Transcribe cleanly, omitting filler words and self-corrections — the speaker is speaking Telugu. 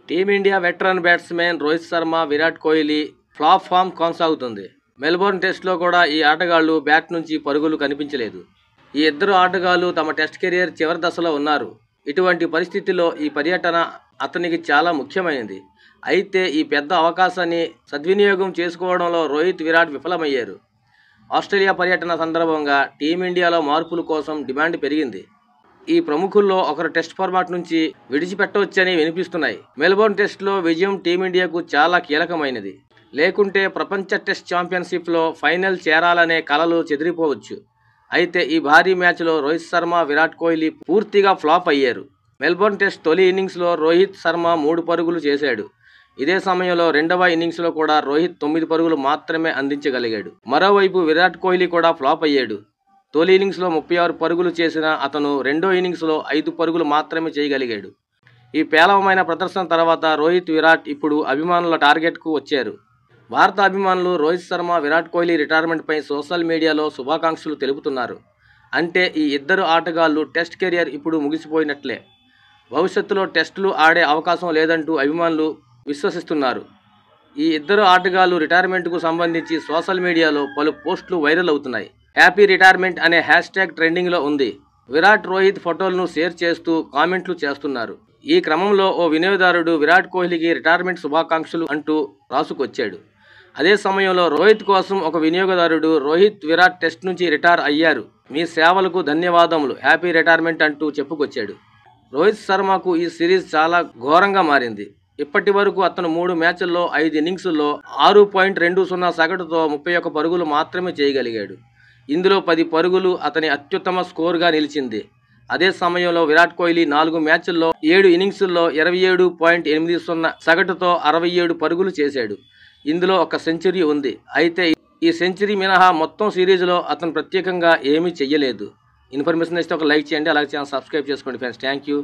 Team India veteran batsmen Rohit Sharma, Virat Kohli flop form కొనసాగుతుంది. మెల్బోర్న్ టెస్ట్లో కూడా ఈ ఆటగాళ్లు బ్యాట్ నుంచి పరుగులు కనిపించలేదు. ఈ ఇద్దరు ఆటగాళ్లు తమ టెస్ట్ కెరీర్ చివరి దశలో ఉన్నారు. ఇటువంటి పరిస్థితిలో ఈ పర్యటన అతనికి చాలా ముఖ్యమైనది. అయితే ఈ పెద్ద అవకాశాన్ని సద్వినియోగం చేసుకోవడంలో రోహిత్, విరాట్ విఫలమయ్యారు. ఆస్ట్రేలియా పర్యటన సందర్భంగా టీమిండియాలో మార్పుల కోసం డిమాండ్ పెరిగింది. ఈ ప్రముఖుల్లో ఒకరు టెస్ట్ ఫార్మాట్ నుంచి విడిచిపెట్టవచ్చని వినిపిస్తున్నాయి. మెల్బోర్న్ టెస్ట్లో విజయం టీమిండియాకు చాలా కీలకమైనది. లేకుంటే ప్రపంచ టెస్ట్ ఛాంపియన్షిప్లో ఫైనల్ చేరాలనే కలలు చెదిరిపోవచ్చు. అయితే ఈ భారీ మ్యాచ్లో రోహిత్ శర్మ, విరాట్ కోహ్లీ పూర్తిగా ఫ్లాప్ అయ్యారు. మెల్బోర్న్ టెస్ట్ తొలి ఇన్నింగ్స్లో రోహిత్ శర్మ 3 పరుగులు చేశాడు. ఇదే సమయంలో రెండవ ఇన్నింగ్స్లో కూడా రోహిత్ 9 పరుగులు మాత్రమే అందించగలిగాడు. మరోవైపు విరాట్ కోహ్లీ కూడా ఫ్లాప్ అయ్యాడు. తొలి ఇన్నింగ్స్లో 36 పరుగులు చేసిన అతను రెండో ఇన్నింగ్స్లో 5 పరుగులు మాత్రమే చేయగలిగాడు. ఈ పేలవమైన ప్రదర్శన తర్వాత రోహిత్, విరాట్ ఇప్పుడు అభిమానుల టార్గెట్కు వచ్చారు. భారత అభిమానులు రోహిత్ శర్మ, విరాట్ కోహ్లీ రిటైర్మెంట్పై సోషల్ మీడియాలో శుభాకాంక్షలు తెలుపుతున్నారు. అంటే ఈ ఇద్దరు ఆటగాళ్లు టెస్ట్ కెరియర్ ఇప్పుడు ముగిసిపోయినట్లే. భవిష్యత్తులో టెస్టులు ఆడే అవకాశం లేదంటూ అభిమానులు విశ్వసిస్తున్నారు. ఈ ఇద్దరు ఆటగాళ్లు రిటైర్మెంట్కు సంబంధించి సోషల్ మీడియాలో పలు పోస్టులు వైరల్ అవుతున్నాయి. హ్యాపీ రిటైర్మెంట్ అనే హ్యాష్ట్యాగ్ ట్రెండింగ్లో ఉంది. విరాట్, రోహిత్ ఫోటోలను షేర్ చేస్తూ కామెంట్లు చేస్తున్నారు. ఈ క్రమంలో ఓ వినియోగదారుడు విరాట్ కోహ్లీకి రిటైర్మెంట్ శుభాకాంక్షలు అంటూ రాసుకొచ్చాడు. అదే సమయంలో రోహిత్ కోసం ఒక వినియోగదారుడు రోహిత్, విరాట్ టెస్ట్ నుంచి రిటైర్ అయ్యారు, మీ సేవలకు ధన్యవాదములు, హ్యాపీ రిటైర్మెంట్ అంటూ చెప్పుకొచ్చాడు. రోహిత్ శర్మకు ఈ సిరీస్ చాలా ఘోరంగా మారింది. ఇప్పటి వరకు అతను 3 మ్యాచ్ల్లో 5 ఇన్నింగ్స్ల్లో 6.20 సగటుతో 31 పరుగులు మాత్రమే చేయగలిగాడు. ఇందులో 10 పరుగులు అతని అత్యుత్తమ స్కోర్గా నిలిచింది. అదే సమయంలో విరాట్ కోహ్లీ 4 మ్యాచ్ల్లో 7 ఇన్నింగ్స్ల్లో 27.80 సగటుతో 67 పరుగులు చేశాడు. ఇందులో ఒక సెంచరీ ఉంది. అయితే ఈ సెంచరీ మినహా మొత్తం సిరీస్లో అతను ప్రత్యేకంగా ఏమీ చెయ్యలేదు. ఇన్ఫర్మేషన్ ఇస్తే ఒక లైక్ చేయండి, అలాగే ఛానల్ సబ్స్క్రైబ్ చేసుకోండి ఫ్రెండ్స్. Thank you.